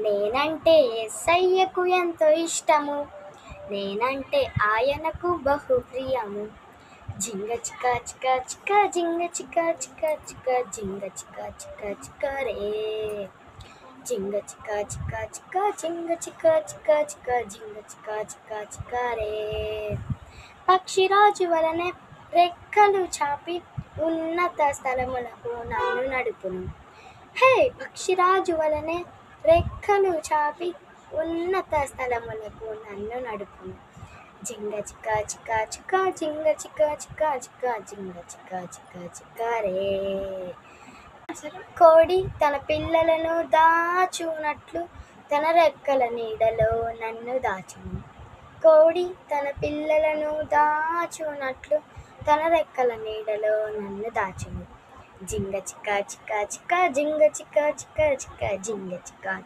నేనంటే ఎస్సయ్యకు ఎంతో ఇష్టము, నేనంటే ఆయనకు బహు ప్రియము. జింగ చిక చిక చిక జింగ చిక చిక చిక జింగ చిక చిక చిక రే. జింగ చిక చిక చిక జింగ చిక చిక చిక జింగ చిక చిక చిక రే. పక్షిరాజు వలనే రెక్కలు చాపి ఉన్నత స్థలములకు నన్ను నడుపును. హే, పక్షిరాజు వలనే రెక్కలు చాపి ఉన్నత స్థలములకు నన్ను నడుపును. జింగ చిక చిక చిక జింగ చిక చిక చిక జింగ చిక చిక చిక రే. కోడి తన పిల్లలను దాచునట్లు తన రెక్కల నీడలో నన్ను దాచును. కోడి తన పిల్లలను దాచునట్లు తన రెక్కల నీడలో నన్ను దాచును. జింగ చిక చిక చిక జింగ చిక చిక చిక జింగ చిక